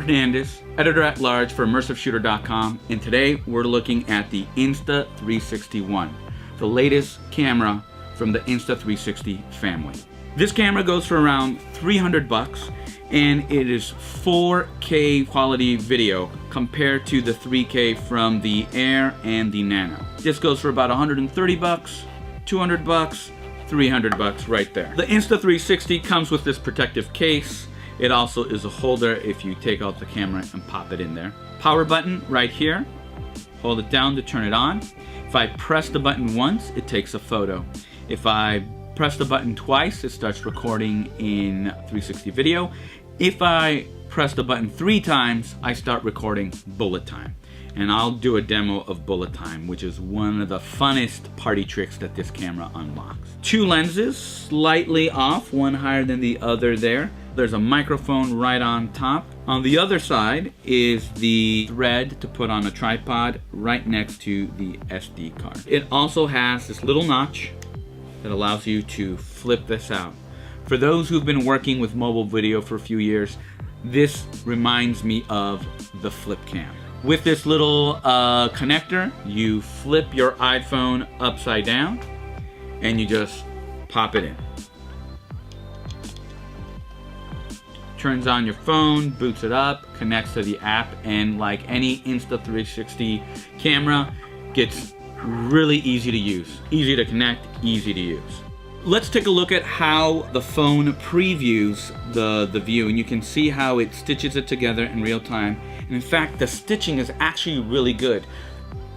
Robert Hernandez, editor-at-large for ImmersiveShooter.com, and today we're looking at the Insta360 One, the latest camera from the Insta360 family. This camera goes for around $300 and it is 4K quality video compared to the 3K from the Air and the Nano. This goes for about $130, $200, $300 right there. The Insta360 comes with this protective case. It also is a holder if you take out the camera and pop it in there. Power button right here. Hold it down to turn it on. If I press the button once, it takes a photo. If I press the button twice, it starts recording in 360 video. If I press the button 3 times, I start recording bullet time. And I'll do a demo of bullet time, which is one of the funnest party tricks that this camera unlocks. 2 lenses, slightly off, one higher than the other there. There's a microphone right on top. On the other side is the thread to put on a tripod right next to the SD card. It also has this little notch that allows you to flip this out. For those who've been working with mobile video for a few years, this reminds me of the flip cam. With this little connector, you flip your iPhone upside down and you just pop it in. Turns on your phone, boots it up, connects to the app, and like any Insta360 camera, gets really easy to use. Easy to connect, easy to use. Let's take a look at how the phone previews the view, and you can see how it stitches it together in real time. And in fact, the stitching is actually really good.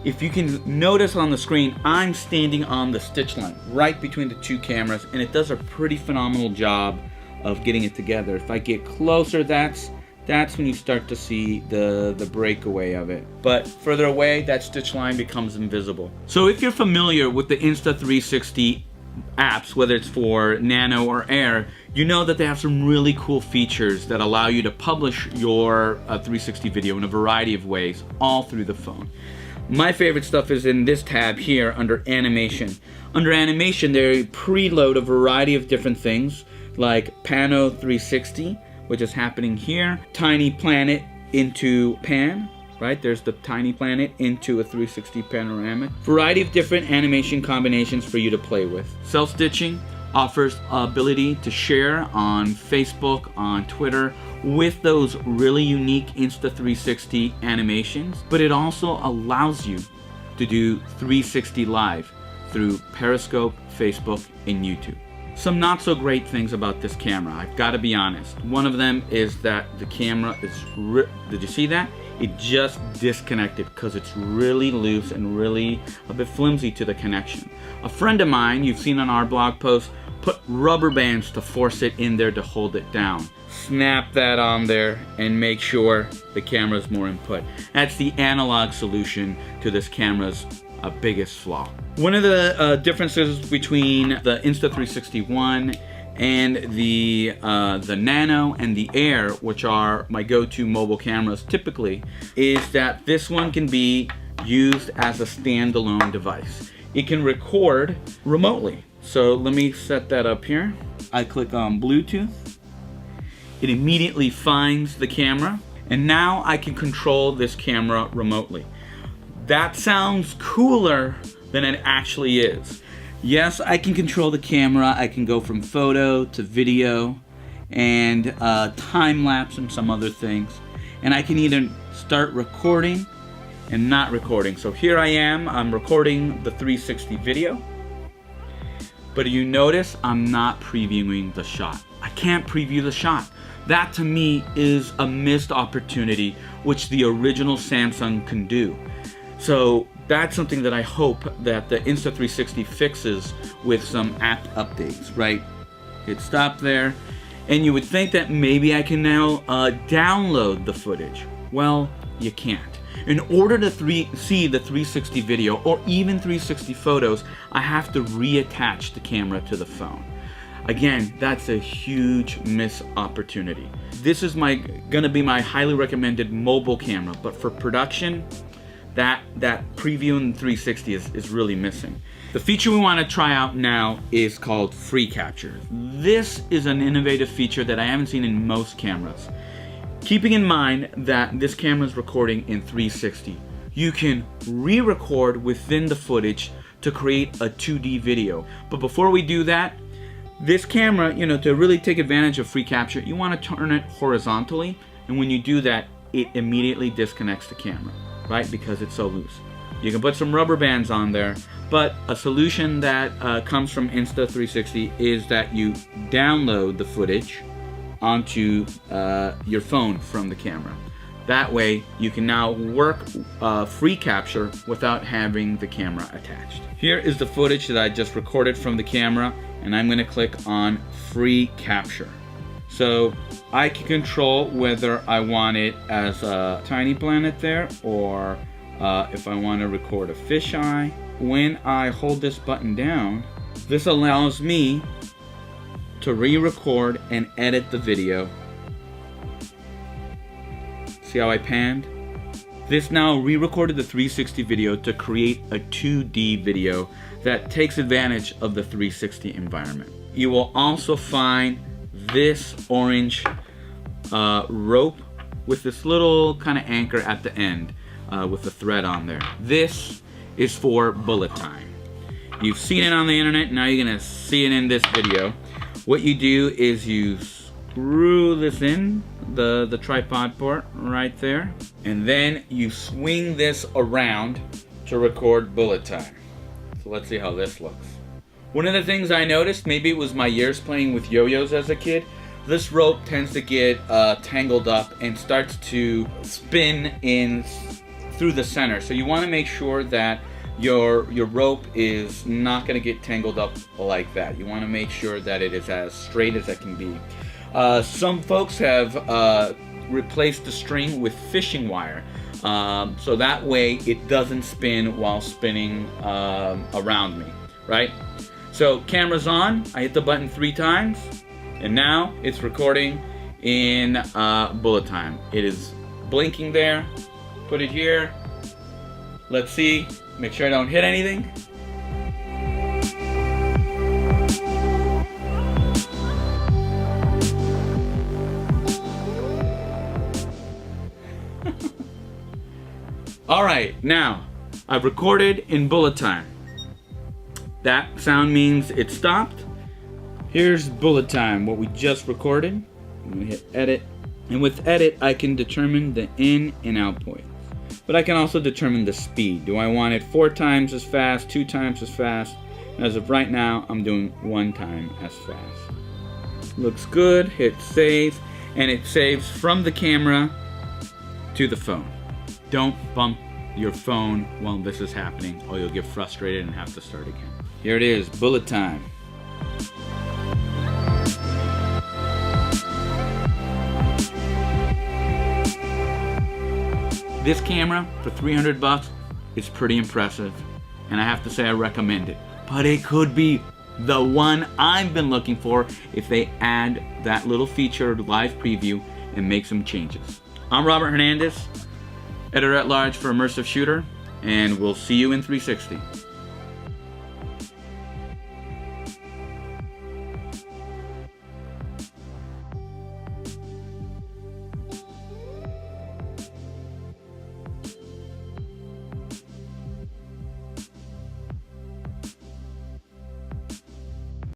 If you can notice on the screen, I'm standing on the stitch line right between the 2 cameras, and it does a pretty phenomenal job of getting it together. If I get closer, that's when you start to see the breakaway of it. But further away, that stitch line becomes invisible. So if you're familiar with the Insta360 apps, whether it's for Nano or Air, you know that they have some really cool features that allow you to publish your 360 video in a variety of ways, all through the phone. My favorite stuff is in this tab here under Animation. Under Animation, they preload a variety of different things, like Pano 360, which is happening here. Tiny planet into pan, right? There's the tiny planet into a 360 panoramic. Variety of different animation combinations for you to play with. Self-stitching offers ability to share on Facebook, on Twitter, with those really unique Insta360 animations, but it also allows you to do 360 live through Periscope, Facebook, and YouTube. Some not so great things about this camera, I've got to be honest. One of them is that the camera is, did you see that? It just disconnected because it's really loose and really a bit flimsy to the connection. A friend of mine, you've seen on our blog post, put rubber bands to force it in there to hold it down. Snap that on there and make sure the camera's more input. That's the analog solution to this camera's biggest flaw. One of the differences between the Insta360 One and the Nano and the Air, which are my go-to mobile cameras typically, is that this one can be used as a standalone device. It can record remotely. So let me set that up here. I click on Bluetooth. It immediately finds the camera, and now I can control this camera remotely. That sounds cooler than it actually is. Yes, I can control the camera. I can go from photo to video and time-lapse and some other things. And I can either start recording and not recording. So here I am, I'm recording the 360 video. But you notice I'm not previewing the shot. I can't preview the shot. That to me is a missed opportunity, which the original Samsung can do. So that's something that I hope that the Insta360 fixes with some app updates, right? Hit stop there. And you would think that maybe I can now download the footage. Well, you can't. In order to see the 360 video or even 360 photos, I have to reattach the camera to the phone. Again, that's a huge missed opportunity. This is gonna be my highly recommended mobile camera, but for production, that preview in 360 is really missing. The feature we want to try out now is called free capture. This is an innovative feature that I haven't seen in most cameras. Keeping in mind that this camera is recording in 360, you can re-record within the footage to create a 2D video. But before we do that, this camera, to really take advantage of free capture, you want to turn it horizontally, and when you do that, it immediately disconnects the camera, right? Because it's so loose. You can put some rubber bands on there, but a solution that comes from Insta360 is that you download the footage onto your phone from the camera. That way, you can now work free capture without having the camera attached. Here is the footage that I just recorded from the camera, and I'm going to click on free capture. So I can control whether I want it as a tiny planet there, or if I want to record a fisheye. When I hold this button down, this allows me to re-record and edit the video. See how I panned? This now re-recorded the 360 video to create a 2D video that takes advantage of the 360 environment. You will also find this orange rope with this little kind of anchor at the end with the thread on there. This is for bullet time. You've seen it on the internet, now you're gonna see it in this video. What you do is you screw this in, the tripod port right there, and then you swing this around to record bullet time. So let's see how this looks. One of the things I noticed, maybe it was my years playing with yo-yos as a kid, this rope tends to get tangled up and starts to spin in through the center. So you want to make sure that your rope is not going to get tangled up like that. You want to make sure that it is as straight as it can be. Some folks have replaced the string with fishing wire, so that way it doesn't spin while spinning around me, right? So camera's on, I hit the button 3 times, and now it's recording in bullet time. It is blinking there. Put it here. Let's see. Make sure I don't hit anything. Alright, now I've recorded in bullet time. That sound means it stopped. Here's bullet time, what we just recorded. I'm gonna hit edit. And with edit, I can determine the in and out points. But I can also determine the speed. Do I want it 4 times as fast, 2 times as fast? As of right now, I'm doing 1 time as fast. Looks good, hit save, and it saves from the camera to the phone. Don't bump your phone while this is happening, or you'll get frustrated and have to start again. Here it is, bullet time. This camera for 300 bucks is pretty impressive, and I have to say I recommend it. But it could be the one I've been looking for if they add that little feature live preview and make some changes. I'm Robert Hernandez, editor-at-large for Immersive Shooter, and we'll see you in 360.